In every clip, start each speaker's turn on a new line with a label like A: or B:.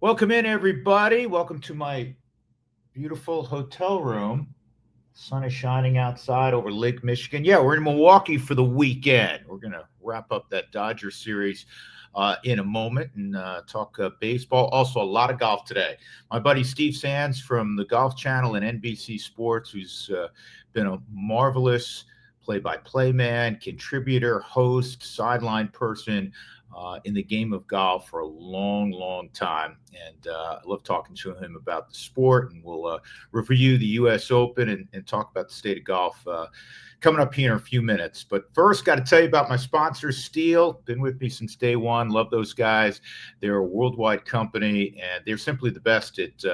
A: Welcome in, everybody. Welcome to my beautiful hotel room. Sun is shining outside over Lake Michigan. Yeah, we're in Milwaukee for the weekend. We're going to wrap up that Dodgers series in a moment and talk baseball. Also, a lot of golf today. My buddy Steve Sands from the Golf Channel and NBC Sports, who's been a marvelous play-by-play man, contributor, host, sideline person in the game of golf for a long, long time. And I love talking to him about the sport. And we'll review the U.S. Open and talk about the state of golf coming up here in a few minutes. But first, got to tell you about my sponsors, Steel. Been with me since day one. Love those guys. They're a worldwide company, and they're simply the best at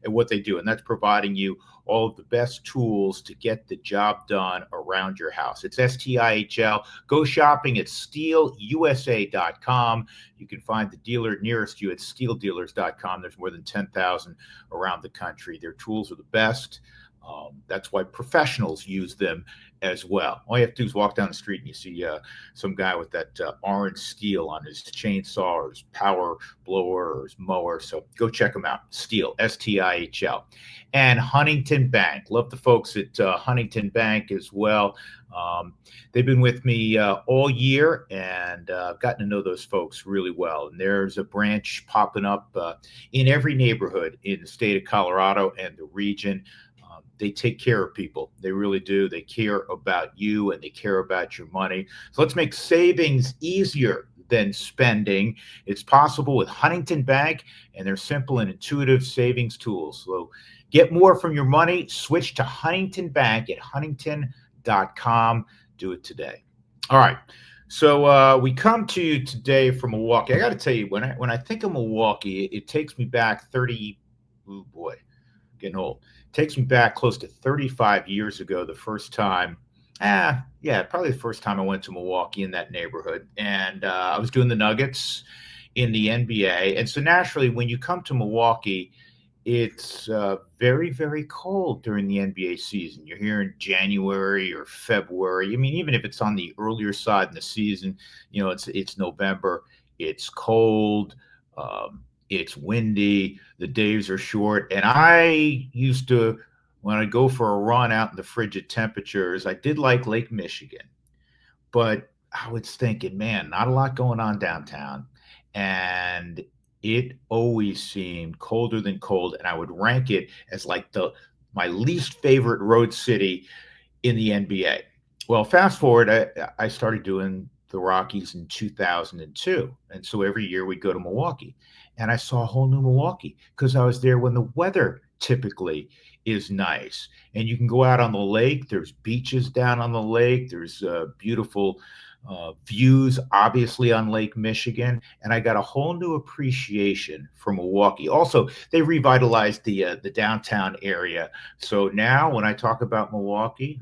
A: what they do. And that's providing you all of the best tools to get the job done around your house. It's STIHL. Go shopping at steelusa.com. You can find the dealer nearest you at steeldealers.com. There's more than 10,000 around the country. Their tools are the best. That's why professionals use them as well. All you have to do is walk down the street and you see some guy with that orange steel on his chainsaw or his power blower or his mower. So go check them out. Steel, STIHL. And Huntington Bank. Love the folks at Huntington Bank as well. They've been with me all year, and I've gotten to know those folks really well. And there's a branch popping up in every neighborhood in the state of Colorado and the region. They take care of people. They really do. They care about you and they care about your money. So let's make savings easier than spending. It's possible with Huntington Bank and their simple and intuitive savings tools. So get more from your money. Switch to Huntington Bank at huntington.com. Do it today. All right. So we come to you today from Milwaukee. I got to tell you, when I think of Milwaukee, it takes me back 30. Oh boy, getting old. Takes me back close to 35 years ago, the first time, probably the first time I went to Milwaukee in that neighborhood. And I was doing the Nuggets in the NBA. And so naturally, when you come to Milwaukee, it's very, very cold during the NBA season. You're here in January or February. I mean, even if it's on the earlier side in the season, it's November, it's cold. It's windy, the days are short. And I used to, when I go for a run out in the frigid temperatures, I did like Lake Michigan. But I was thinking, man, not a lot going on downtown. And it always seemed colder than cold. And I would rank it as like my least favorite road city in the NBA. Well, fast forward, I started doing the Rockies in 2002. And so every year we'd go to Milwaukee. And I saw a whole new Milwaukee because I was there when the weather typically is nice. And you can go out on the lake. There's beaches down on the lake. There's beautiful views, obviously, on Lake Michigan. And I got a whole new appreciation for Milwaukee. Also, they revitalized the downtown area. So now when I talk about Milwaukee,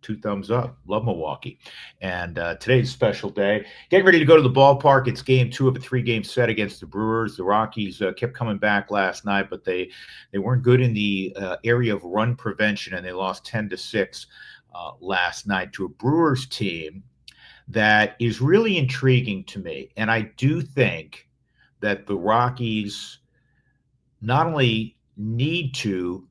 A: 2 thumbs up. Love Milwaukee. And today's a special day. Getting ready to go to the ballpark. It's game 2 of a 3-game set against the Brewers. The Rockies kept coming back last night, but they weren't good in the area of run prevention, and they lost 10-6 last night to a Brewers team that is really intriguing to me. And I do think that the Rockies not only need to,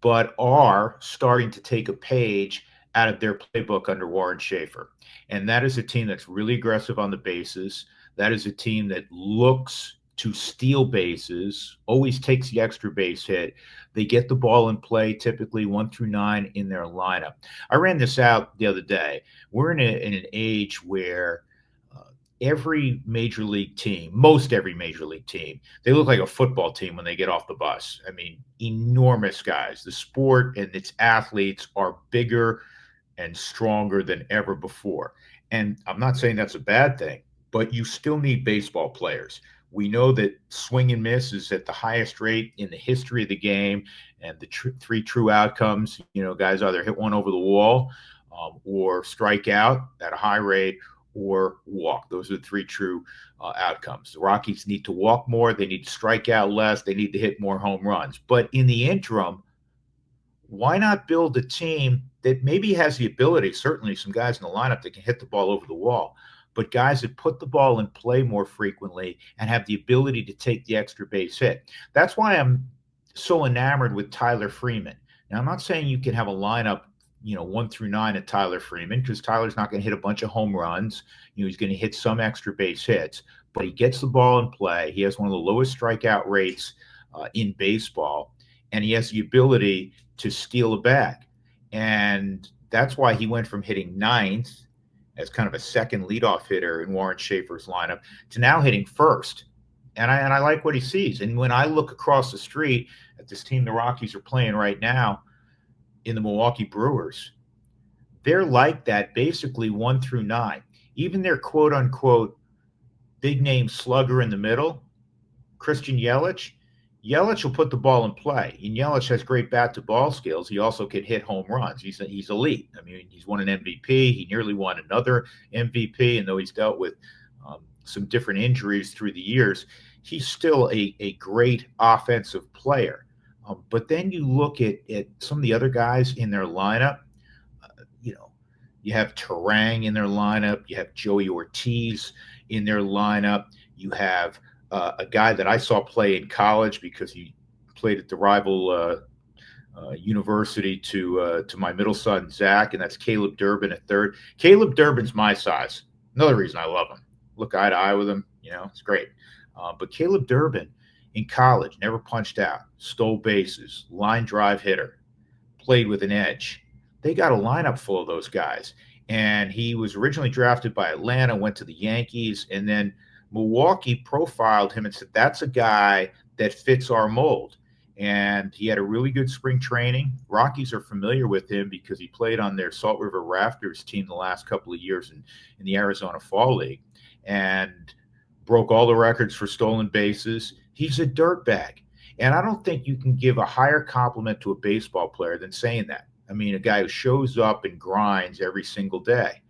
A: but are starting to take a page out of their playbook under Warren Schaefer. And that is a team that's really aggressive on the bases. That is a team that looks to steal bases, always takes the extra base hit. They get the ball in play, typically 1 through 9 in their lineup. I ran this out the other day. We're in an age where every major league team, most every major league team, they look like a football team when they get off the bus. I mean, enormous guys. The sport and its athletes are bigger and stronger than ever before. And I'm not saying that's a bad thing, but you still need baseball players. We know that swing and miss is at the highest rate in the history of the game, and the 3 true outcomes, guys either hit one over the wall or strike out at a high rate or walk. Those are the 3 true outcomes. The Rockies need to walk more. They need to strike out less. They need to hit more home runs. But in the interim, why not build a team that maybe has the ability, certainly some guys in the lineup that can hit the ball over the wall, but guys that put the ball in play more frequently and have the ability to take the extra base hit. That's why I'm so enamored with Tyler Freeman. Now, I'm not saying you can have a lineup, 1 through 9 at Tyler Freeman, because Tyler's not going to hit a bunch of home runs. He's going to hit some extra base hits, but he gets the ball in play. He has one of the lowest strikeout rates in baseball, and he has the ability to steal a bag. And that's why he went from hitting ninth as kind of a second leadoff hitter in Warren Schaefer's lineup to now hitting first. And I like what he sees. And when I look across the street at this team the Rockies are playing right now in the Milwaukee Brewers, they're like that basically 1 through 9. Even their quote unquote big name slugger in the middle, Christian Yelich will put the ball in play. And Yelich has great bat to ball skills. He also can hit home runs. He's elite. I mean, he's won an MVP. He nearly won another MVP. And though he's dealt with some different injuries through the years, he's still a great offensive player. But then you look at some of the other guys in their lineup. You have Terang in their lineup. You have Joey Ortiz in their lineup. You have a guy that I saw play in college because he played at the rival university to my middle son, Zach, and that's Caleb Durbin at third. Caleb Durbin's my size. Another reason I love him. Look eye to eye with him. It's great. But Caleb Durbin in college never punched out, stole bases, line drive hitter, played with an edge. They got a lineup full of those guys. And he was originally drafted by Atlanta, went to the Yankees, and then Milwaukee profiled him and said, that's a guy that fits our mold. And he had a really good spring training. Rockies are familiar with him because he played on their Salt River Rafters team the last couple of years in the Arizona Fall League and broke all the records for stolen bases. He's a dirtbag. And I don't think you can give a higher compliment to a baseball player than saying that. I mean, a guy who shows up and grinds every single day.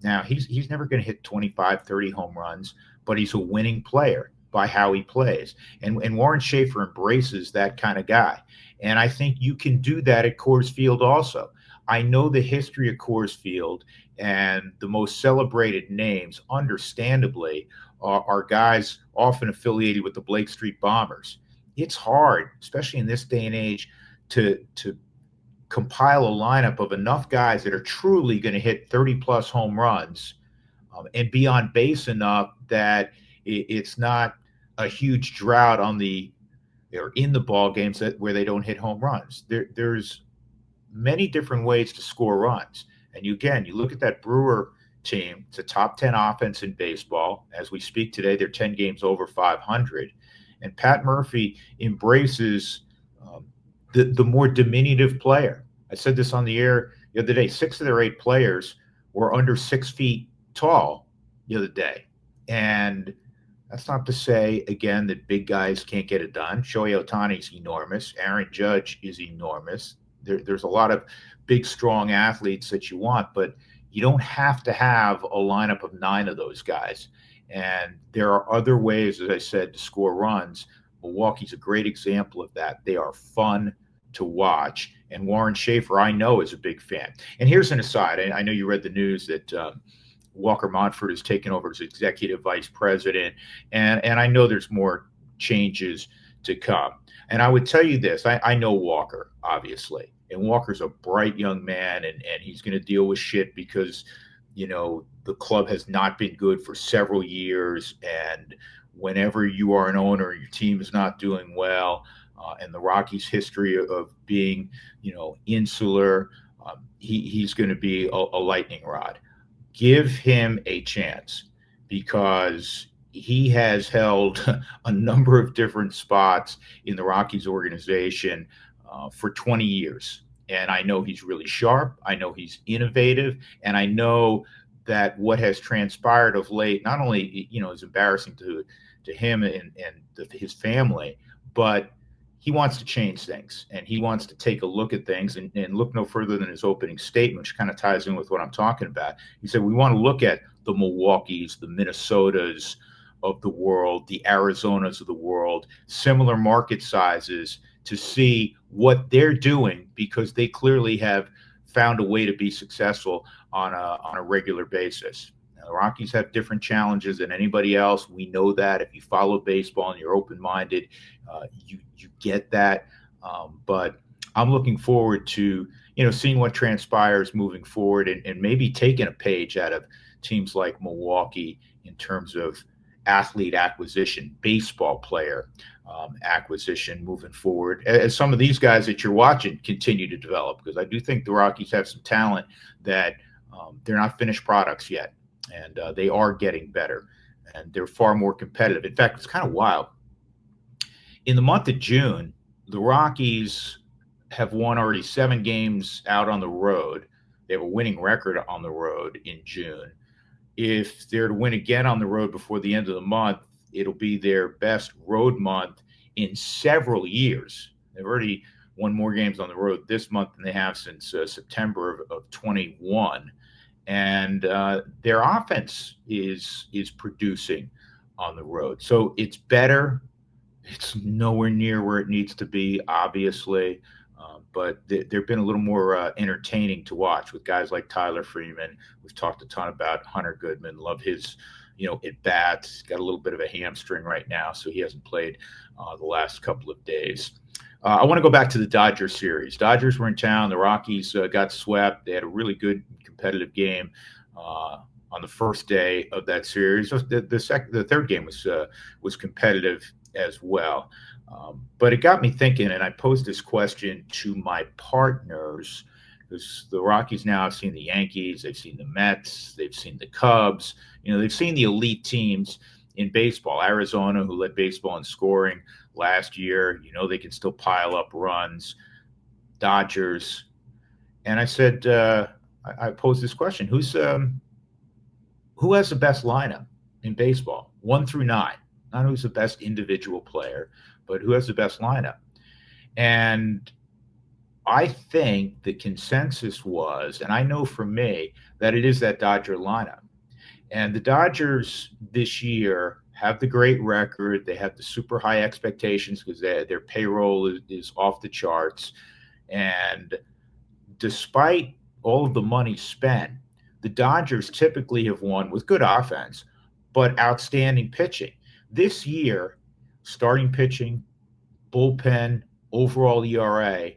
A: Now, he's never going to hit 25, 30 home runs, but he's a winning player by how he plays. And Warren Schaefer embraces that kind of guy. And I think you can do that at Coors Field also. I know the history of Coors Field, and the most celebrated names, understandably, are guys often affiliated with the Blake Street Bombers. It's hard, especially in this day and age, to compile a lineup of enough guys that are truly going to hit 30-plus home runs and be on base enough that it's not a huge drought in the ball games where they don't hit home runs. There's many different ways to score runs. And you look at that Brewer team. It's a top 10 offense in baseball. As we speak today, they're 10 games over 500. And Pat Murphy embraces the more diminutive player. I said this on the air the other day. 6 of their 8 players were under 6 feet tall the other day. And that's not to say, again, that big guys can't get it done. Shohei Ohtani is enormous. Aaron Judge is enormous. There's a lot of big, strong athletes that you want, but you don't have to have a lineup of 9 of those guys. And there are other ways, as I said, to score runs. Milwaukee's a great example of that. They are fun to watch. And Warren Schaefer, I know, is a big fan. And here's an aside. I know you read the news that Walker Montford has taken over as executive vice president. And I know there's more changes to come. And I would tell you this. I know Walker, obviously. And Walker's a bright young man, and he's going to deal with shit because, the club has not been good for several years. And whenever you are an owner, your team is not doing well. And the Rockies' history of being, insular, he's going to be a lightning rod. Give him a chance, because he has held a number of different spots in the Rockies organization for 20 years. And I know he's really sharp. I know he's innovative. And I know that what has transpired of late, not only, is embarrassing to him and his family, but he wants to change things, and he wants to take a look at things and look no further than his opening statement, which kind of ties in with what I'm talking about. He said, we want to look at the Milwaukees, the Minnesotas of the world, the Arizonas of the world, similar market sizes, to see what they're doing, because they clearly have found a way to be successful on a regular basis. Now, the Rockies have different challenges than anybody else. We know that. If you follow baseball and you're open-minded, you get that. But I'm looking forward to seeing what transpires moving forward, and maybe taking a page out of teams like Milwaukee in terms of athlete acquisition, baseball player acquisition moving forward, as some of these guys that you're watching continue to develop, because I do think the Rockies have some talent that they're not finished products yet, and they are getting better, and they're far more competitive. In fact, it's kind of wild. In the month of June, the Rockies have won already 7 games out on the road. They have a winning record on the road in June. If they're to win again on the road before the end of the month, it'll be their best road month in several years. They've already won more games on the road this month than they have since September of 21. And their offense is producing on the road. So it's better. It's nowhere near where it needs to be, obviously. But they've been a little more entertaining to watch with guys like Tyler Freeman. We've talked a ton about Hunter Goodman. Love his, at bats. Got a little bit of a hamstring right now, so he hasn't played the last couple of days. I want to go back to the Dodgers series. Dodgers were in town. The Rockies got swept. They had a really good competitive game on the first day of that series. The third game was competitive as well. But it got me thinking, and I posed this question to my partners, because the Rockies now have seen the Yankees, they've seen the Mets, they've seen the Cubs, they've seen the elite teams in baseball. Arizona, who led baseball in scoring last year, they can still pile up runs. Dodgers. And I said, I posed this question, who has the best lineup in baseball, 1 through 9? Not who's the best individual player, but who has the best lineup. And I think the consensus was, and I know for me, that it is that Dodger lineup. And the Dodgers this year have the great record. They have the super high expectations because their payroll is off the charts. And despite all of the money spent, the Dodgers typically have won with good offense, but outstanding pitching. This year, starting pitching, bullpen, overall ERA,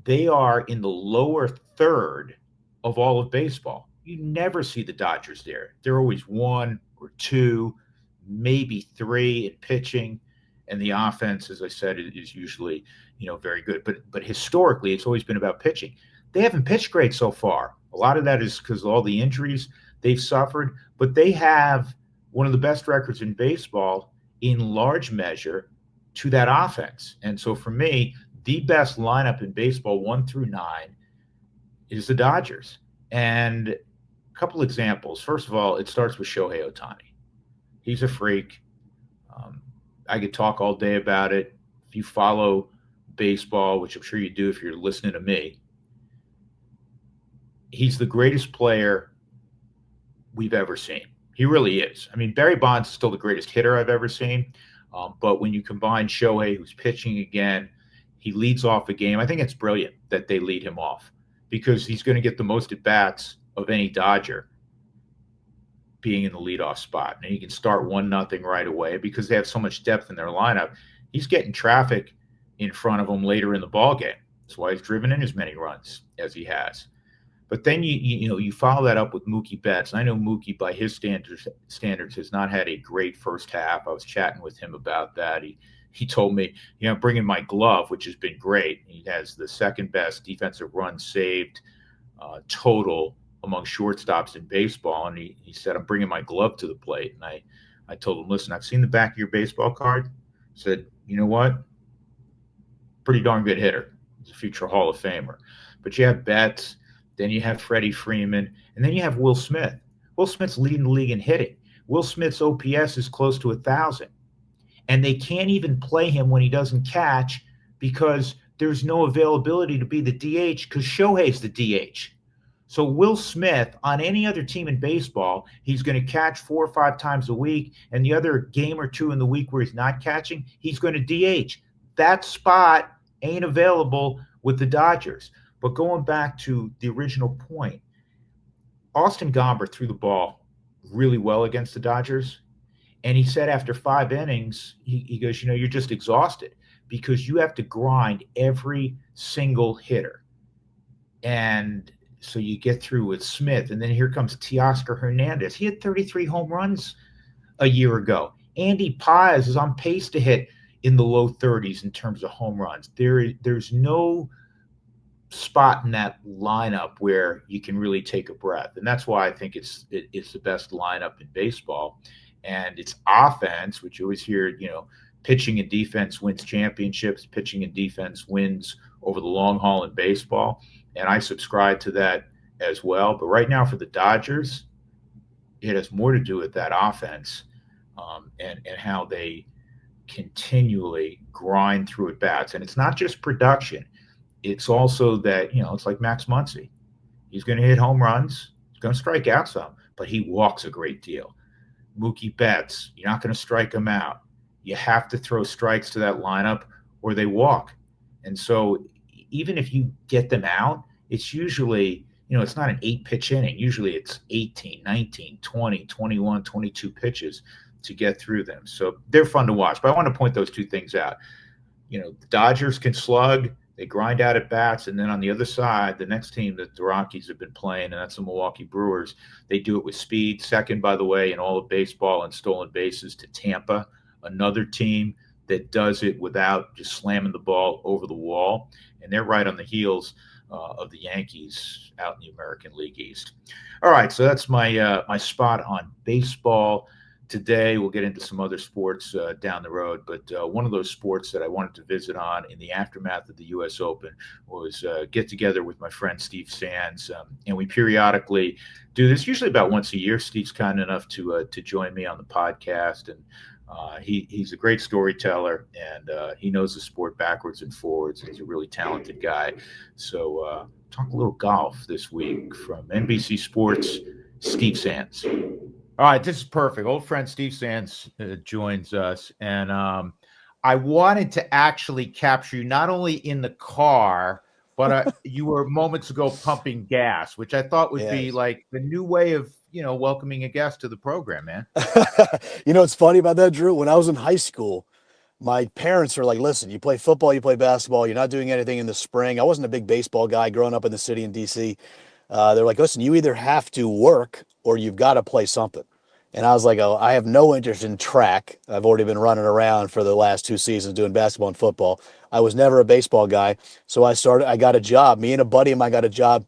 A: they are in the lower third of all of baseball. You never see the Dodgers there. They're always 1 or 2, maybe 3 in pitching, and the offense, as I said, is usually very good. But historically, it's always been about pitching. They haven't pitched great so far. A lot of that is because of all the injuries they've suffered, but they have one of the best records in baseball in large measure to that offense. And so for me, the best lineup in baseball, 1 through 9, is the Dodgers. And a couple examples. First of all, it starts with Shohei Ohtani. He's a freak. I could talk all day about it. If you follow baseball, which I'm sure you do if you're listening to me, he's the greatest player we've ever seen. He really is. I mean, Barry Bonds is still the greatest hitter I've ever seen. But when you combine Shohei, who's pitching again, he leads off a game. I think it's brilliant that they lead him off because he's going to get the most at-bats of any Dodger being in the leadoff spot. And he can start 1-0 right away because they have so much depth in their lineup. He's getting traffic in front of him later in the ballgame. That's why he's driven in as many runs as he has. But then you follow that up with Mookie Betts. And I know Mookie, by his standards, has not had a great first half. I was chatting with him about that. He told me, I'm bringing my glove, which has been great. He has the second best defensive runs saved total among shortstops in baseball. And he said, I'm bringing my glove to the plate. And I told him, listen, I've seen the back of your baseball card. I said, you know what? Pretty darn good hitter. He's a future Hall of Famer. But you have Betts. Then you have Freddie Freeman, and then you have Will Smith. Will Smith's leading the league in hitting. Will Smith's OPS is close to 1,000. And they can't even play him when he doesn't catch because there's no availability to be the DH because Shohei's the DH. So Will Smith, on any other team in baseball, he's going to catch 4 or 5 times a week, and the other game or two in the week where he's not catching, he's going to DH. That spot ain't available with the Dodgers. But going back to the original point, Austin Gomber threw the ball really well against the Dodgers. And he said after 5 innings, he goes, you're just exhausted because you have to grind every single hitter. And so you get through with Smith, and then here comes Teoscar Hernandez. He had 33 home runs a year ago. Andy Paz is on pace to hit in the low 30s in terms of home runs. There's no spot in that lineup where you can really take a breath, and that's why I think it's the best lineup in baseball. And it's offense, which you always hear, pitching and defense wins championships. Pitching and defense wins over the long haul in baseball, and I subscribe to that as well. But right now for the Dodgers, it has more to do with that offense, and how they continually grind through at bats. And it's not just production. It's also that, it's like Max Muncy. He's going to hit home runs. He's going to strike out some, but he walks a great deal. Mookie Betts, you're not going to strike him out. You have to throw strikes to that lineup or they walk. And so even if you get them out, it's usually, it's not an 8-pitch inning. Usually it's 18, 19, 20, 21, 22 pitches to get through them. So they're fun to watch. But I want to point those two things out. The Dodgers can slug. They grind out at bats, and then on the other side, the next team that the Rockies have been playing, and that's the Milwaukee Brewers, they do it with speed. Second, by the way, in all of baseball and stolen bases to Tampa, another team that does it without just slamming the ball over the wall, and they're right on the heels of the Yankees out in the American League East. All right, so that's my my spot on baseball today. We'll get into some other sports down the road, but one of those sports that I wanted to visit on in the aftermath of the U.S. Open was get together with my friend Steve Sands, and we periodically do this, usually about once a year. Steve's kind enough to join me on the podcast, and he's a great storyteller, and he knows the sport backwards and forwards. He's a really talented guy. So talk a little golf this week from NBC Sports, Steve Sands. All right, this is perfect. Old friend Steve Sands joins us, and I wanted to actually capture you not only in the car, but you were moments ago pumping gas, which I thought would be like the new way of welcoming a guest to the program, man.
B: What's funny about that, Drew? When I was in high school, my parents are like, "Listen, you play football, you play basketball, you're not doing anything in the spring." I wasn't a big baseball guy growing up in the city in DC. They're like, "Listen, you either have to work or you've got to play something." And I was like, "Oh, I have no interest in track. I've already been running around for the last 2 seasons doing basketball and football. I was never a baseball guy." So I got a job. Me and a buddy of mine got a job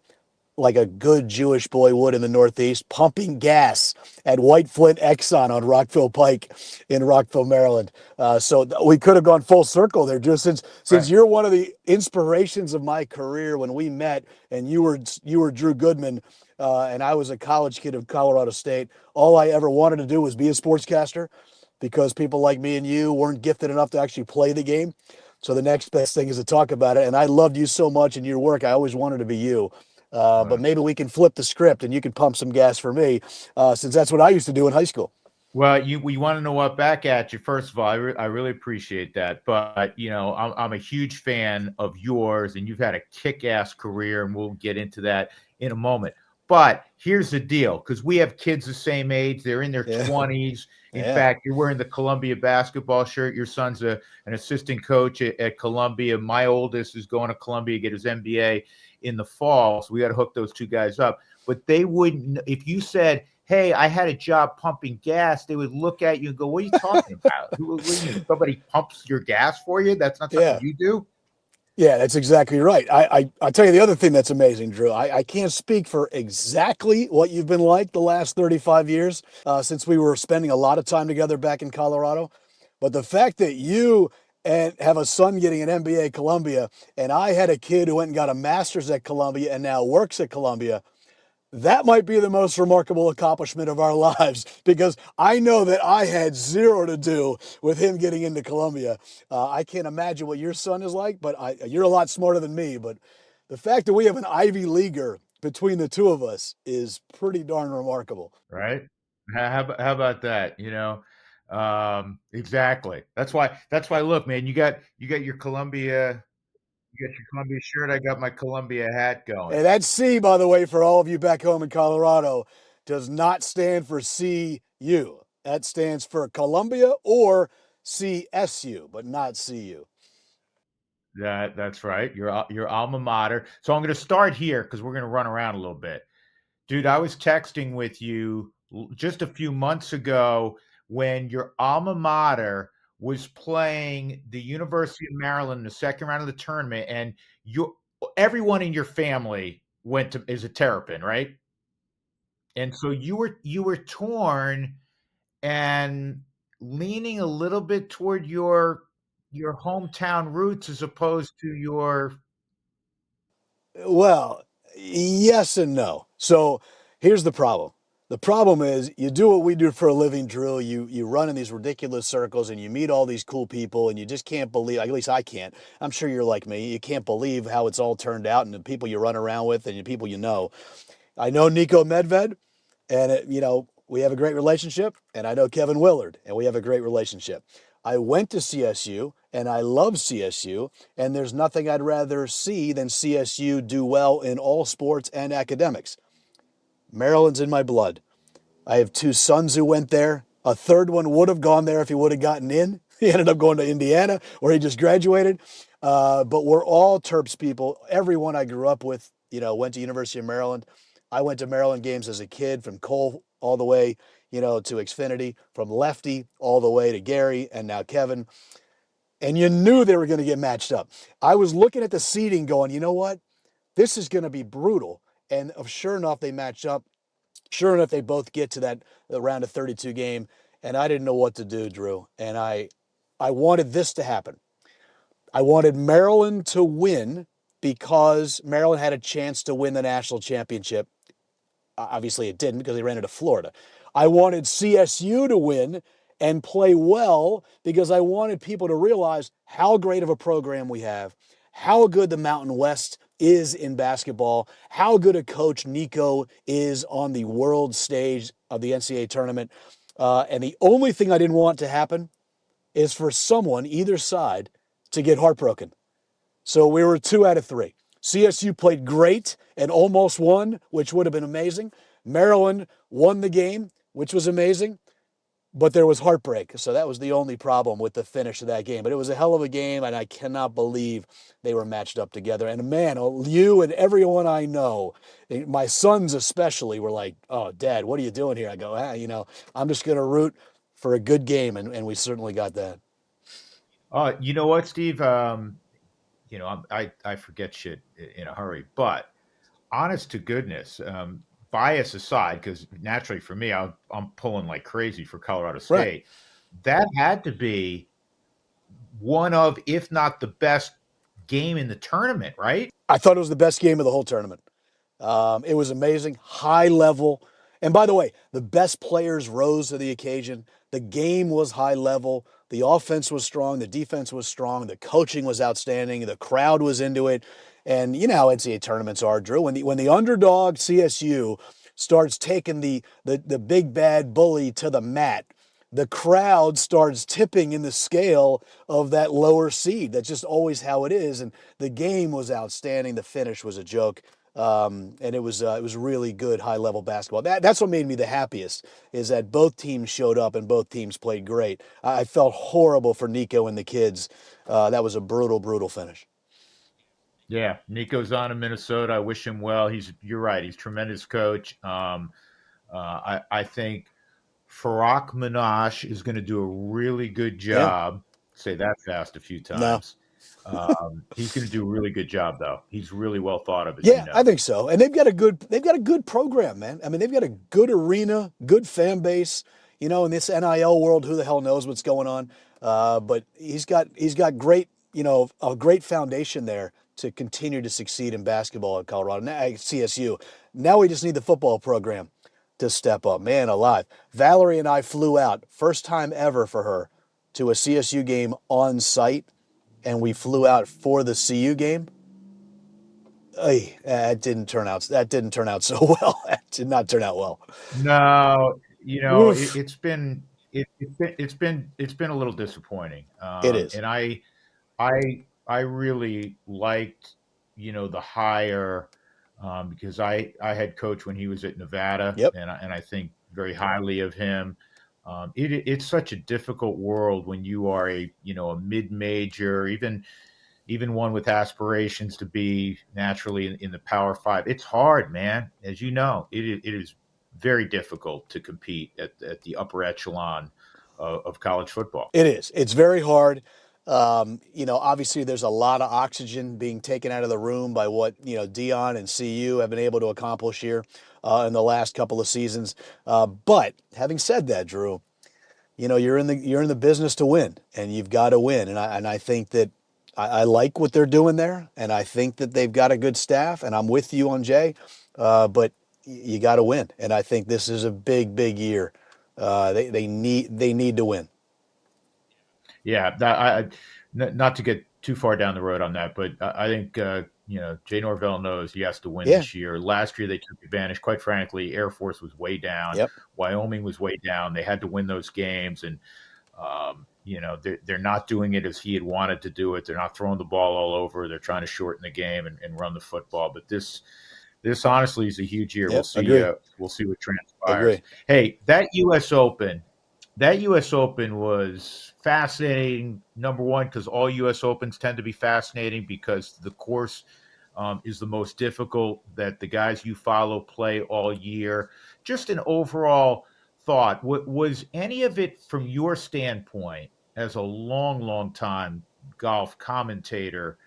B: like a good Jewish boy would in the Northeast, pumping gas at White Flint Exxon on Rockville Pike in Rockville, Maryland. So we could have gone full circle there, just since
A: Right.
B: you're one of the inspirations of my career. When we met, and you were Drew Goodman, and I was a college kid of Colorado State. All I ever wanted to do was be a sportscaster, because people like me and you weren't gifted enough to actually play the game. So the next best thing is to talk about it. And I loved you so much in your work. I always wanted to be you. But maybe we can flip the script and you can pump some gas for me, since that's what I used to do in high school.
A: Well, we want to know what back at you. First of all, I really appreciate that. But, I'm a huge fan of yours, and you've had a kick-ass career, and we'll get into that in a moment. But here's the deal, because we have kids the same age. They're in their 20s. In fact, you're wearing the Columbia basketball shirt. Your son's an assistant coach at Columbia. My oldest is going to Columbia to get his MBA in the fall. So we got to hook those two guys up. But they wouldn't, if you said, "Hey, I had a job pumping gas," they would look at you and go, "What are you talking about? What do you mean? Somebody pumps your gas for you? That's not something you do?"
B: Yeah, that's exactly right. I'll tell you the other thing that's amazing, Drew. I can't speak for exactly what you've been like the last 35 years, since we were spending a lot of time together back in Colorado. But the fact that you and have a son getting an MBA at Columbia, and I had a kid who went and got a master's at Columbia and now works at Columbia, that might be the most remarkable accomplishment of our lives, because I know that I had zero to do with him getting into Columbia. I can't imagine what your son is like, but you're a lot smarter than me. But the fact that we have an Ivy Leaguer between the two of us is pretty darn remarkable.
A: Right? How about that? Exactly. That's why. Look, man, you got your Columbia. You got your Columbia shirt. I got my Columbia hat going.
B: And that's C, by the way, for all of you back home in Colorado. does not stand for CU. That stands for Columbia or CSU, but not CU.
A: That's right. Your alma mater. So I'm going to start here because we're going to run around a little bit. Dude, I was texting with you just a few months ago when your alma mater was playing the University of Maryland in the second round of the tournament, and everyone in your family is a Terrapin, right? And so you were torn and leaning a little bit toward your hometown roots as opposed to your.
B: Well, yes and no. So here's the problem. The problem is you do what we do for a living, Drew. You run in these ridiculous circles and you meet all these cool people and you just can't believe, at least I can't. I'm sure you're like me. You can't believe how it's all turned out and the people you run around with and the people you know. I know Nico Medved, and we have a great relationship, and I know Kevin Willard, and we have a great relationship. I went to CSU, and I love CSU, and there's nothing I'd rather see than CSU do well in all sports and academics. Maryland's in my blood. I have two sons who went there. A third one would have gone there if he would have gotten in. He ended up going to Indiana, where he just graduated. But we're all Terps people. Everyone I grew up with, went to University of Maryland. I went to Maryland games as a kid, from Cole all the way, to Xfinity, from Lefty all the way to Gary, and now Kevin. And you knew they were going to get matched up. I was looking at the seeding going, you know what? This is going to be brutal. And sure enough, they matched up. Sure enough, they both get to that round of 32 game, and I didn't know what to do, Drew. And I wanted this to happen. I wanted Maryland to win because Maryland had a chance to win the national championship. Obviously, it didn't because they ran into Florida. I wanted CSU to win and play well because I wanted people to realize how great of a program we have, how good the Mountain West is in basketball, how good a coach Nico is on the world stage of the NCAA tournament. And the only thing I didn't want to happen is for someone, either side, to get heartbroken. So we were 2 out of 3. CSU played great and almost won, which would have been amazing. Maryland won the game, which was amazing, but there was heartbreak. So that was the only problem with the finish of that game. But it was a hell of a game, and I cannot believe they were matched up together. And man, you and everyone I know, my sons especially, were like, "Oh, Dad, what are you doing here?" I go, I'm just going to root for a good game, and we certainly got that.
A: You know what, Steve? I forget shit in a hurry, but honest to goodness, bias aside, because naturally for me, I'm pulling like crazy for Colorado State.
B: Right.
A: That had to be one of, if not the best game in the tournament, right?
B: I thought it was the best game of the whole tournament. It was amazing, high level. And by the way, the best players rose to the occasion. The game was high level. The offense was strong. The defense was strong. The coaching was outstanding. The crowd was into it. And you know how NCAA tournaments are, Drew. When the underdog CSU starts taking the big bad bully to the mat, the crowd starts tipping in the scale of that lower seed. That's just always how it is. And the game was outstanding. The finish was a joke. And it was really good high level basketball. That's what made me the happiest, is that both teams showed up and both teams played great. I felt horrible for Nico and the kids. That was a brutal finish.
A: Yeah, Nico's on in Minnesota. I wish him well. You're right. He's a tremendous coach. I think Farak Minash is going to do a really good
B: Yeah.
A: job. Say that fast a few
B: No.
A: times. He's going to do a really good job, though. He's really well thought of, as you
B: Yeah, I
A: know.
B: think so. And they've got a good program, man. I mean, they've got a good arena, good fan base. In this NIL world, who the hell knows what's going on? But he's got great, a great foundation there to continue to succeed in basketball at Colorado. Now, at CSU. Now we just need the football program to step up. Man alive. Valerie and I flew out, first time ever for her, to a CSU game on site, and we flew out for the CU game. That didn't turn out. That didn't turn out so well. That did not turn out well.
A: No,
B: Oof.
A: it's been a little disappointing.
B: It is.
A: And I really liked, the hire because I had coached when he was at Nevada,
B: Yep.
A: and I think very highly of him. It's such a difficult world when you are a mid-major, even one with aspirations to be naturally in the Power Five. It's hard, man. As you know, it is very difficult to compete at the upper echelon of college football.
B: It is. It's very hard. Obviously there's a lot of oxygen being taken out of the room by what, Dion and CU have been able to accomplish here in the last couple of seasons. But having said that, Drew, you're in the business to win, and you've got to win. And I think that I like what they're doing there, and I think that they've got a good staff, and I'm with you on Jay. But you got to win, and I think this is a big, big year. They need to win.
A: Yeah, not to get too far down the road on that, but I think Jay Norvell knows he has to win
B: Yeah.
A: this year. Last year they took advantage. Quite frankly, Air Force was way down.
B: Yep.
A: Wyoming was way down. They had to win those games, and they're not doing it as he had wanted to do it. They're not throwing the ball all over. They're trying to shorten the game and run the football. But this honestly is a huge year.
B: Yep.
A: We'll see.
B: Agree.
A: We'll see what transpires.
B: Agree.
A: Hey, that U.S. Open was fascinating. Number one, because all U.S. Opens tend to be fascinating because the course is the most difficult that the guys you follow play all year. Just an overall thought. Was any of it, from your standpoint, as a long, long time golf commentator,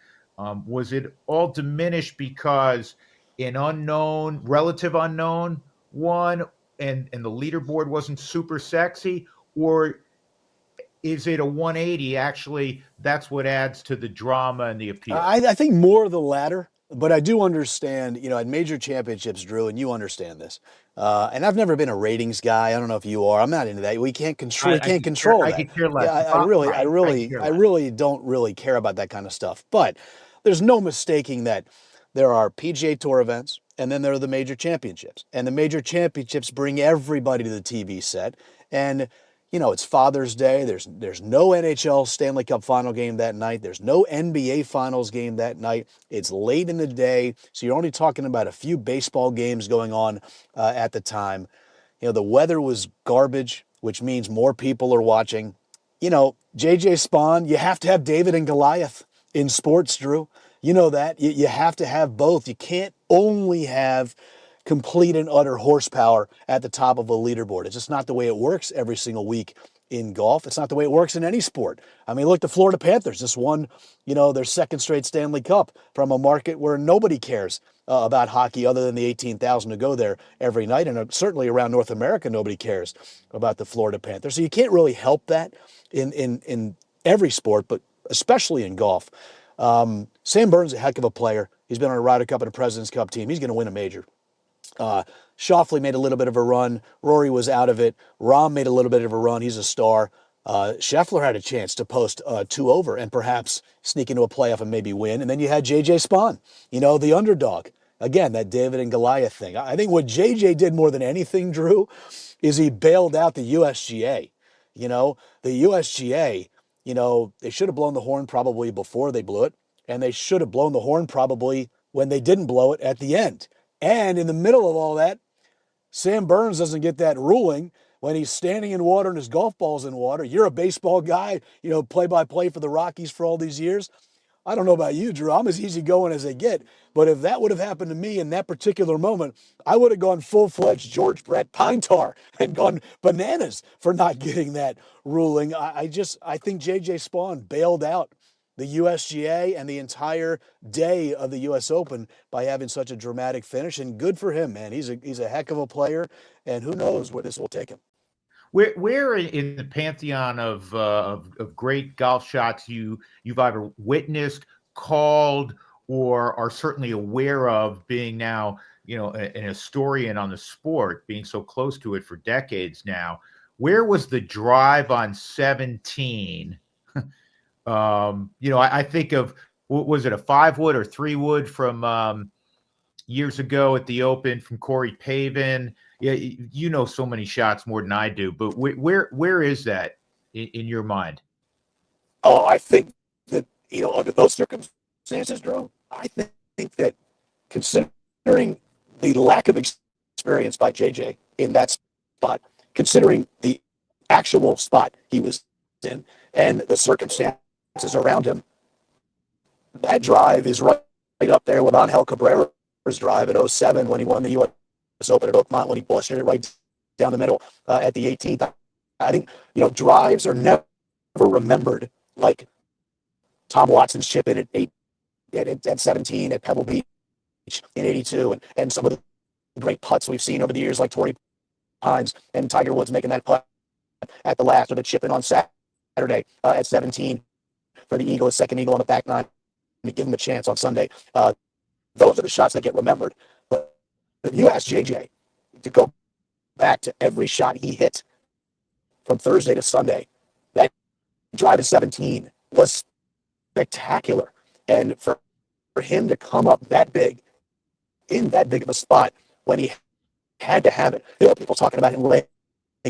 A: was it all diminished because an relative unknown, won, and the leaderboard wasn't super sexy? Or is it a 180? Actually, that's what adds to the drama and the appeal.
B: I think more of the latter, but I do understand, at major championships, Drew, and you understand this. And I've never been a ratings guy. I don't know if you are. I'm not into that. We can't control. We can't control that.
A: I could care less.
B: Yeah, I really don't really care about that kind of stuff. But there's no mistaking that there are PGA Tour events, and then there are the major championships. And the major championships bring everybody to the TV set. And it's Father's Day. There's no NHL Stanley Cup final game that night. There's no NBA finals game that night. It's late in the day, so you're only talking about a few baseball games going on at the time. The weather was garbage, which means more people are watching. JJ Spawn, you have to have David and Goliath in sports, Drew. You know that. You have to have both. You can't only have complete and utter horsepower at the top of a leaderboard. It's just not the way it works every single week in golf. It's not the way it works in any sport. I mean, look, the Florida Panthers just won, their second straight Stanley Cup from a market where nobody cares about hockey other than the 18,000 who go there every night. And certainly around North America, nobody cares about the Florida Panthers. So you can't really help that in every sport, but especially in golf. Sam Burns is a heck of a player. He's been on a Ryder Cup and a President's Cup team. He's going to win a major. Schauffele made a little bit of a run. Rory was out of it. Rahm made a little bit of a run. He's a star. Scheffler had a chance to post 2 over and perhaps sneak into a playoff and maybe win. And then you had J.J. Spawn, the underdog. Again, that David and Goliath thing. I think what J.J. did more than anything, Drew, is he bailed out the USGA. The USGA, they should have blown the horn probably before they blew it. And they should have blown the horn probably when they didn't blow it at the end. And in the middle of all that, Sam Burns doesn't get that ruling when he's standing in water and his golf ball's in water. You're a baseball guy, play-by-play for the Rockies for all these years. I don't know about you, Drew. I'm as easygoing as they get. But if that would have happened to me in that particular moment, I would have gone full-fledged George Brett Pine Tar and gone bananas for not getting that ruling. I think J.J. Spawn bailed out the USGA and the entire day of the U.S. Open by having such a dramatic finish. And good for him, man. He's a heck of a player, and who knows where this will take him.
A: Where in the pantheon of great golf shots you've either witnessed, called, or are certainly aware of, being now an historian on the sport, being so close to it for decades now? Where was the drive on 17? I think of, was it a 5-wood or 3-wood from years ago at the Open from Corey Pavin? Yeah, so many shots more than I do, but where is that in your mind?
B: Oh, I think that under those circumstances, Drew, I think that considering lack of experience by JJ in that spot, considering the actual spot he was in and the circumstances around him, that drive is right up there with Angel Cabrera's drive in 07 when he won the U.S. Open at Oakmont, when he busted it right down the middle at the 18th. I think, drives are never remembered like Tom Watson's chip in at 17 at Pebble Beach in 82, and some of the great putts we've seen over the years, like Torrey Pines and Tiger Woods making that putt at the last, or the chip in on Saturday at 17 for the eagle, his second eagle on the back nine, to give him a chance on Sunday. Those are the shots that get remembered. But if you ask JJ to go back to every shot he hit from Thursday to Sunday, that drive to 17 was spectacular. And for him to come up that big, in that big of a spot, when he had to have it, people talking about him laying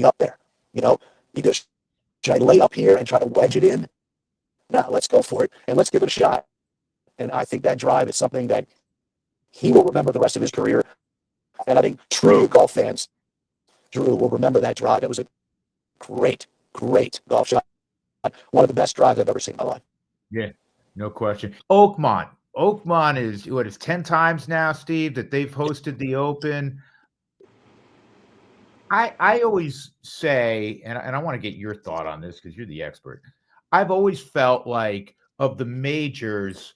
B: up there. Either should I lay up here and try to wedge it in? No, let's go for it, and let's give it a shot. And I think that drive is something that he will remember the rest of his career. And I think true golf fans, Drew, will remember that drive. It was a great, great golf shot. One of the best drives I've ever seen in my life.
A: Yeah, no question. Oakmont is 10 times now, Steve, that they've hosted the Open. I always say, and I want to get your thought on this because you're the expert. I've always felt like of the majors,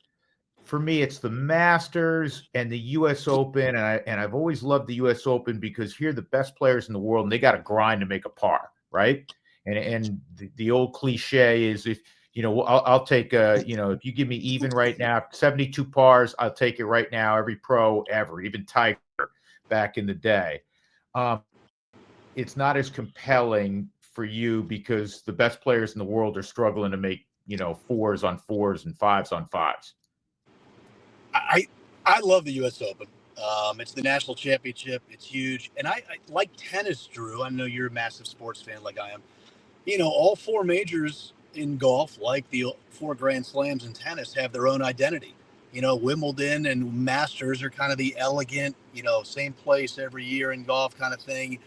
A: for me, it's the Masters and the U.S. Open, and I've always loved the U.S. Open because here are the best players in the world, and they got to grind to make a par, right? And the old cliche is, if I'll take if you give me even right now, 72 pars, I'll take it right now. Every pro ever, even Tiger back in the day. It's not as compelling for you because the best players in the world are struggling to make 4s on 4s and 5s on 5s.
C: I love the U.S. Open. It's the national championship. It's huge. And I like tennis, Drew. I know you're a massive sports fan like I am. All four majors in golf, like the 4 Grand Slams in tennis, have their own identity. Wimbledon and Masters are kind of the elegant, same place every year in golf kind of thing.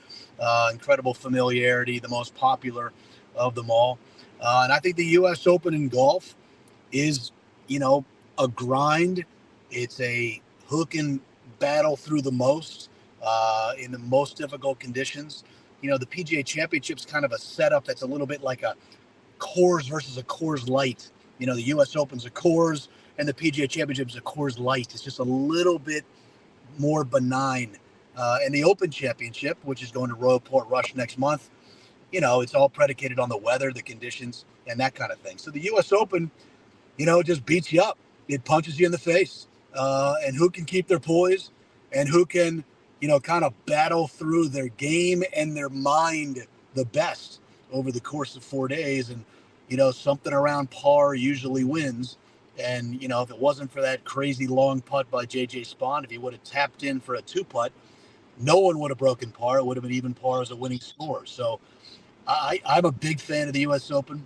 C: Incredible familiarity, the most popular of them all. And I think the U.S. Open in golf is, a grind. It's a hook and battle through the most in the most difficult conditions. The PGA Championship's kind of a setup that's a little bit like a Coors versus a Coors Light. The U.S. Open's a Coors, and the PGA Championship's a Coors Light. It's just a little bit more benign. And the Open Championship, which is going to Royal Port Rush next month, it's all predicated on the weather, the conditions, and that kind of thing. So the U.S. Open, it just beats you up. It punches you in the face. And who can keep their poise and who can, kind of battle through their game and their mind the best over the course of 4 days. And, something around par usually wins. And, if it wasn't for that crazy long putt by J.J. Spaun, if he would have tapped in for a 2-putt, no one would have broken par. It would have been even par as a winning score. So I'm a big fan of the U.S. Open.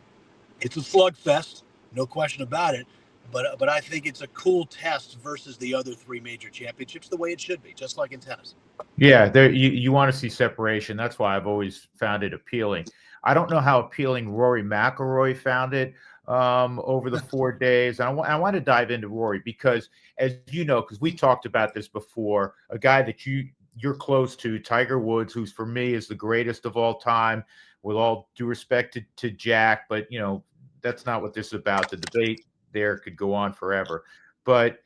C: It's a slugfest, no question about it. But I think it's a cool test versus the other 3 major championships, the way it should be, just like in tennis.
A: Yeah, you want to see separation. That's why I've always found it appealing. I don't know how appealing Rory McIlroy found it over the 4 days. I want to dive into Rory because, as you know, because we talked about this before, a guy that you're close to, Tiger Woods, who's for me is the greatest of all time, with all due respect to Jack, but that's not what this is about. The debate there could go on forever. But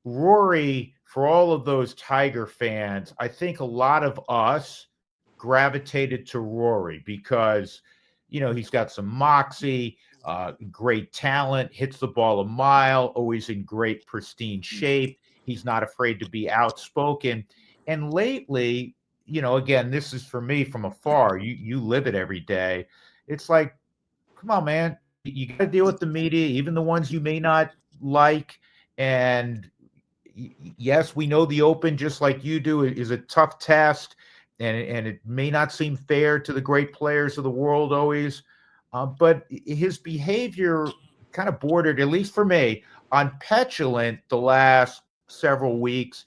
A: Rory, for all of those Tiger fans, I think a lot of us gravitated to Rory because, he's got some moxie, great talent, hits the ball a mile, always in great, pristine shape. He's not afraid to be outspoken. And lately, again, this is for me from afar. You live it every day. It's like, come on, man. You got to deal with the media, even the ones you may not like. And yes, we know the Open, just like you do, is a tough test, and it may not seem fair to the great players of the world always. But his behavior kind of bordered, at least for me, on petulant the last several weeks.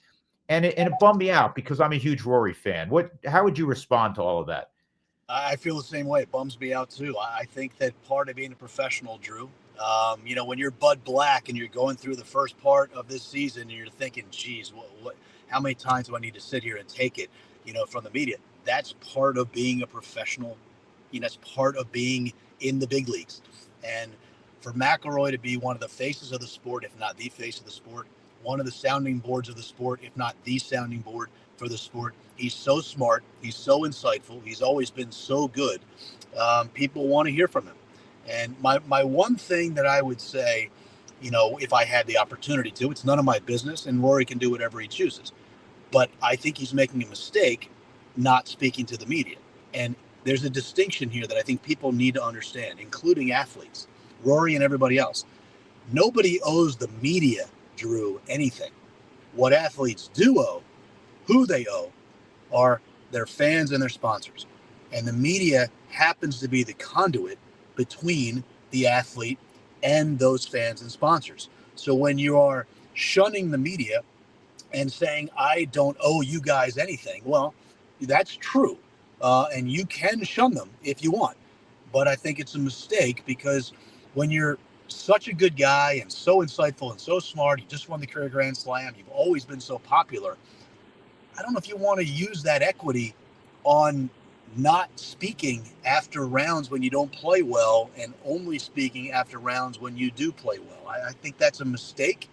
A: And it bummed me out because I'm a huge Rory fan. How would you respond to all of that?
C: I feel the same way. It bums me out too. I think that part of being a professional, Drew, when you're Bud Black and you're going through the first part of this season and you're thinking, geez, how many times do I need to sit here and take it, from the media? That's part of being a professional. That's part of being in the big leagues. And for McElroy to be one of the faces of the sport, if not the face of the sport, one of the sounding boards of the sport, if not the sounding board for the sport. He's so smart. He's so insightful. He's always been so good. People want to hear from him. And my one thing that I would say, if I had the opportunity to, it's none of my business, and Rory can do whatever he chooses. But I think he's making a mistake not speaking to the media. And there's a distinction here that I think people need to understand, including athletes, Rory and everybody else. Nobody owes the media, Drew, anything. What athletes do owe, who they owe, are their fans and their sponsors. And the media happens to be the conduit between the athlete and those fans and sponsors. So when you are shunning the media and saying, I don't owe you guys anything, well, that's true. And you can shun them if you want. But I think it's a mistake because when you're such a good guy and so insightful and so smart, you just won the career Grand Slam, you've always been so popular, I don't know if you want to use that equity on not speaking after rounds when you don't play well and only speaking after rounds when you do play well. I think that's a mistake,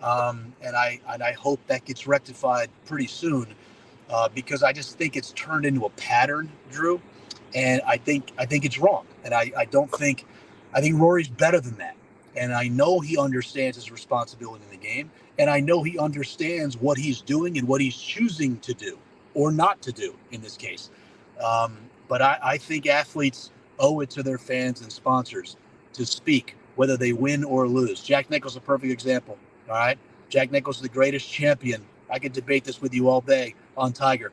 C: and I hope that gets rectified pretty soon because I just think it's turned into a pattern, Drew, and I think it's wrong. And I think Rory's better than that, and I know he understands his responsibility in the game. And I know he understands what he's doing and what he's choosing to do or not to do in this case. But I think athletes owe it to their fans and sponsors to speak, whether they win or lose. Jack Nicklaus is a perfect example. All right. Jack Nicklaus is the greatest champion. I could debate this with you all day on Tiger.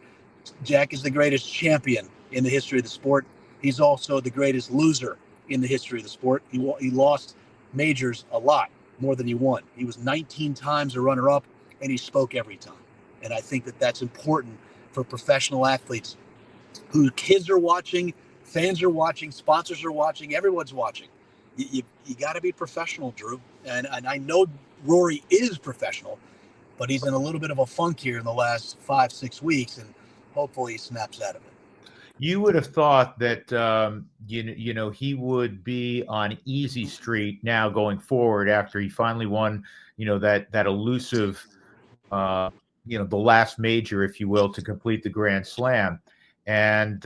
C: Jack is the greatest champion in the history of the sport. He's also the greatest loser in the history of the sport. He lost majors a lot, more than he won. He was 19 times a runner-up, and he spoke every time. And I think that that's important for professional athletes who kids are watching, fans are watching, sponsors are watching, everyone's watching. You got to be professional, Drew. And I know Rory is professional, but he's in a little bit of a funk here in the last 5-6 weeks, and hopefully he snaps out of it.
A: You would have thought that he would be on easy street now going forward after he finally won, that elusive, the last major, if you will, to complete the Grand Slam. And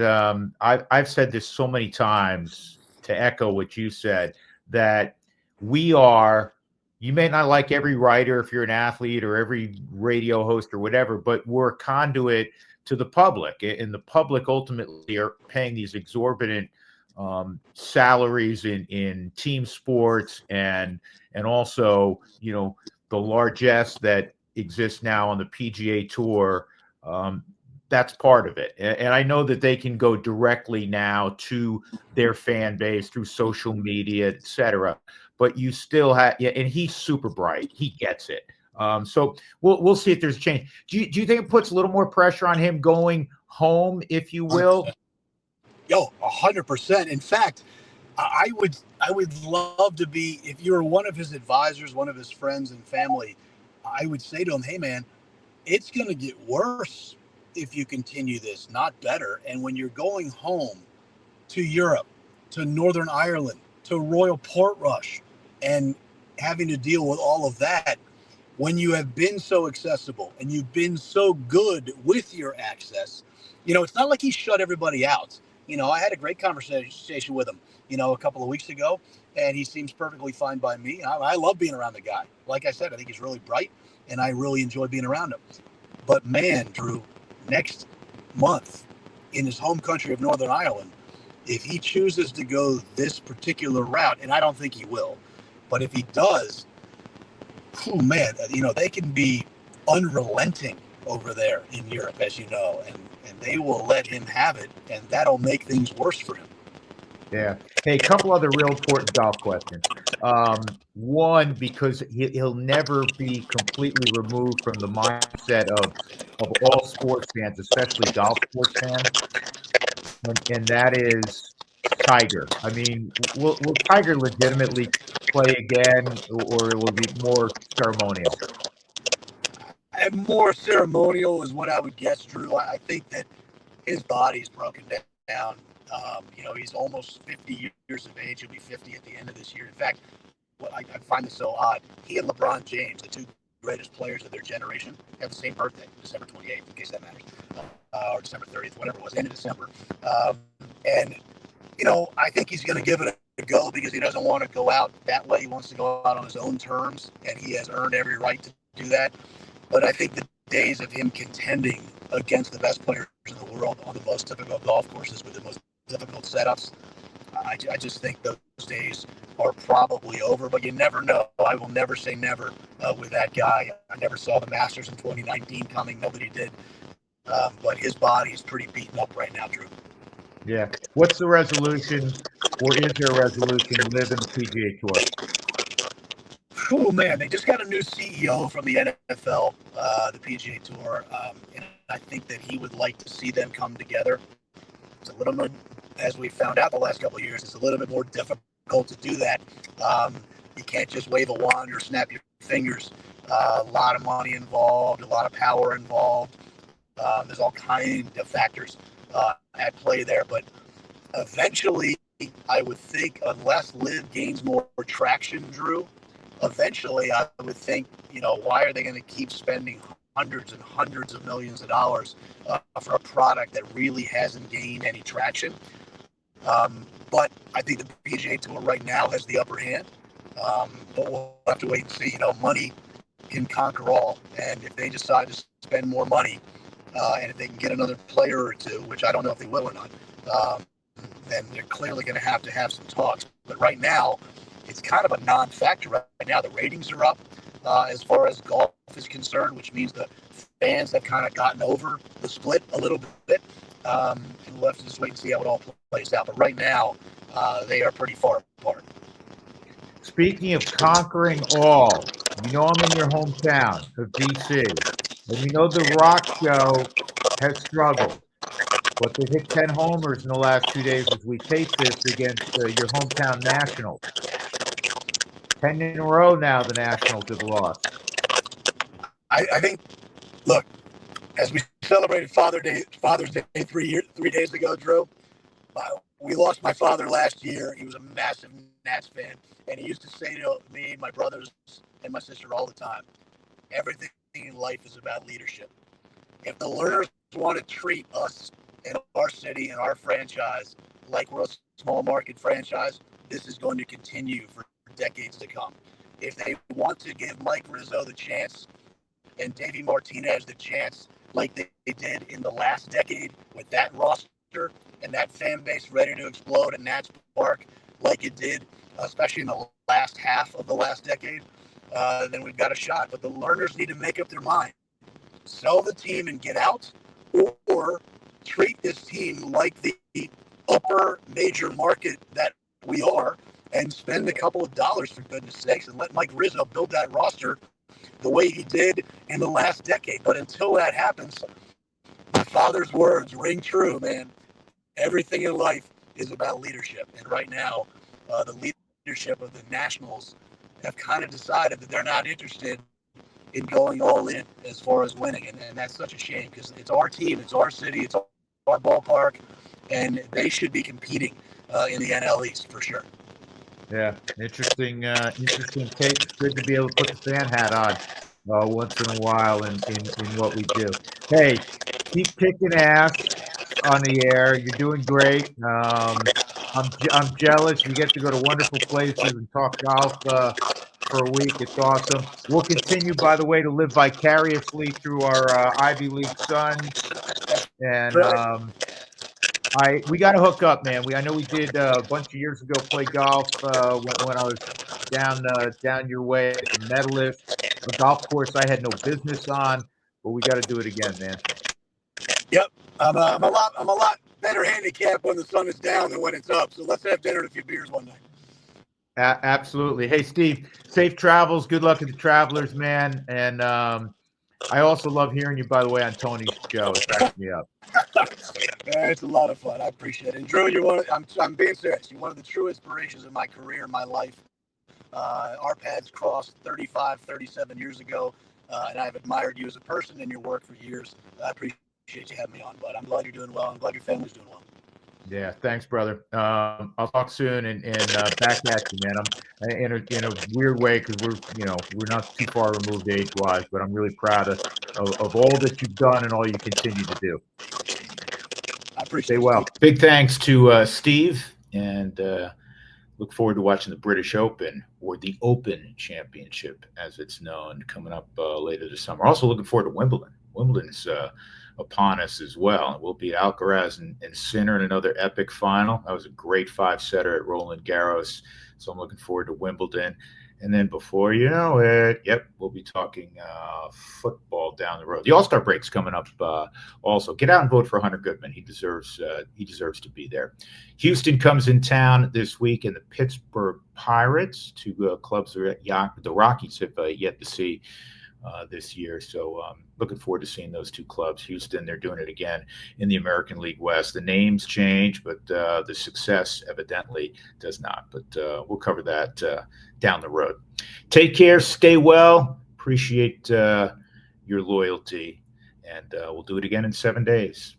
A: I've said this so many times to echo what you said, that you may not like every writer if you're an athlete or every radio host or whatever, but we're a conduit to the public, and the public ultimately are paying these exorbitant salaries in team sports and also the largesse that exists now on the PGA Tour. That's part of it, and I know that they can go directly now to their fan base through social media, etc. But you still have, and he's super bright. He gets it. So we'll see if there's a change. Do you think it puts a little more pressure on him going home, if you will?
C: 100%. In fact, I would love to be, if you're one of his advisors, one of his friends and family, I would say to him, hey man, it's going to get worse if you continue this, not better. And when you're going home to Europe, to Northern Ireland, to Royal Portrush, and having to deal with all of that, when you have been so accessible and you've been so good with your access, it's not like he shut everybody out. I had a great conversation with him, a couple of weeks ago, and he seems perfectly fine by me. I love being around the guy. Like I said, I think he's really bright, and I really enjoy being around him. But man, Drew, next month in his home country of Northern Ireland, if he chooses to go this particular route, and I don't think he will, but if he does, oh man, they can be unrelenting over there in Europe, as you know, and they will let him have it, and that'll make things worse for him.
A: Yeah. Hey, a couple other real important golf questions. One, because he'll never be completely removed from the mindset of all sports fans, especially golf sports fans, and that is Tiger. I mean, will Tiger legitimately play again, or will it be more ceremonial?
C: And more ceremonial is what I would guess, Drew. I think that his body's broken down. He's almost 50 years of age. He'll be 50 at the end of this year. In fact, I find this so odd. He and LeBron James, the two greatest players of their generation, have the same birthday, December 28th, in case that matters, or December 30th, whatever it was, end of December. I think he's going to give it a go because he doesn't want to go out that way. He wants to go out on his own terms, and he has earned every right to do that. But I think the days of him contending against the best players in the world on the most difficult golf courses with the most difficult setups, I just think those days are probably over, but you never know. I will never say never with that guy. I never saw the Masters in 2019 coming. Nobody did. But his body is pretty beaten up right now, Drew.
A: Yeah. What's the resolution, or is there a resolution to live in the PGA Tour?
C: Oh, man, they just got a new CEO from the NFL, the PGA Tour, and I think that he would like to see them come together. It's a little bit, as we found out the last couple of years, it's a little bit more difficult to do that. You can't just wave a wand or snap your fingers. A lot of money involved, a lot of power involved. There's all kinds of factors at play there. But eventually, I would think, unless LIV gains more traction, Drew, eventually I would think, why are they going to keep spending hundreds and hundreds of millions of dollars for a product that really hasn't gained any traction? But I think the PGA Tour right now has the upper hand. But we'll have to wait and see. Money can conquer all. And if they decide to spend more money, and if they can get another player or two, which I don't know if they will or not, then they're clearly going to have some talks. But right now, it's kind of a non-factor right now. The ratings are up as far as golf is concerned, which means the fans have kind of gotten over the split a little bit. And we'll have to just wait and see how it all plays out. But right now, they are pretty far apart.
A: Speaking of conquering all, I'm in your hometown of D.C., and the Rock Show has struggled. But they hit 10 homers in the last 2 days as we tape this against your hometown Nationals. 10 in a row now the Nationals have lost.
C: I think, look, as we celebrated Father's Day 3 days ago, Drew, we lost my father last year. He was a massive Nats fan, and he used to say to me, my brothers, and my sister all the time, everything in life is about leadership. If the learners want to treat us in our city and our franchise like we're a small market franchise, this is going to continue for decades to come. If they want to give Mike Rizzo the chance and Davey Martinez the chance like they did in the last decade with that roster and that fan base ready to explode at Nats Park like it did, especially in the last half of the last decade, then we've got a shot. But the learners need to make up their mind. Sell the team and get out, or treat this team like the upper major market that we are and spend a couple of dollars, for goodness sakes, and let Mike Rizzo build that roster the way he did in the last decade. But until that happens, my father's words ring true, man. Everything in life is about leadership. And right now, the leadership of the Nationals have kind of decided that they're not interested in going all in as far as winning. And that's such a shame because it's our team, it's our city, it's our ballpark, and they should be competing in the NL East for sure.
A: Yeah, interesting take. It's good to be able to put the fan hat on once in a while in what we do. Hey, keep kicking ass on the air. You're doing great. I'm jealous. You get to go to wonderful places and talk golf for a week. It's awesome. We'll continue, by the way, to live vicariously through our Ivy League sons. And we got to hook up, man. I know we did a bunch of years ago play golf when I was down your way at the Medalist, a golf course I had no business on, but we got to do it again, man.
C: Yep, I'm a lot better handicapped when the sun is down than when it's up. So let's have dinner and a few beers one night.
A: Absolutely. Hey, Steve, safe travels. Good luck at the Travelers, man. And I also love hearing you, by the way, on Tony's show. It cracks me up.
C: It's a lot of fun. I appreciate it. And Drew, I'm being serious. You're one of the true inspirations in my career, my life. Our paths crossed 35, 37 years ago, and I've admired you as a person and your work for years. I appreciate you having me on, bud. I'm glad you're doing well. I'm glad your family's doing well.
A: Yeah, thanks, brother. I'll talk soon and back at you, man. I'm in a weird way because we're not too far removed age-wise, but I'm really proud of all that you've done and all you continue to do.
C: I appreciate it.
A: Stay well. Big thanks to Steve, and look forward to watching the British Open, or the Open Championship, as it's known, coming up later this summer. Also looking forward to Wimbledon. Wimbledon's upon us as well. We'll beat Alcaraz and Sinner in another epic final. That was a great 5-setter at Roland Garros. So I'm looking forward to Wimbledon. And then before you know it, we'll be talking football down the road. The All-Star break's coming up also. Get out and vote for Hunter Goodman. He deserves to be there. Houston comes in town this week, and the Pittsburgh Pirates, two clubs that the Rockies have yet to see this year. So looking forward to seeing those two clubs. Houston, they're doing it again in the American League West. The names change, but the success evidently does not. But we'll cover that down the road. Take care. Stay well. Appreciate your loyalty. And we'll do it again in 7 days.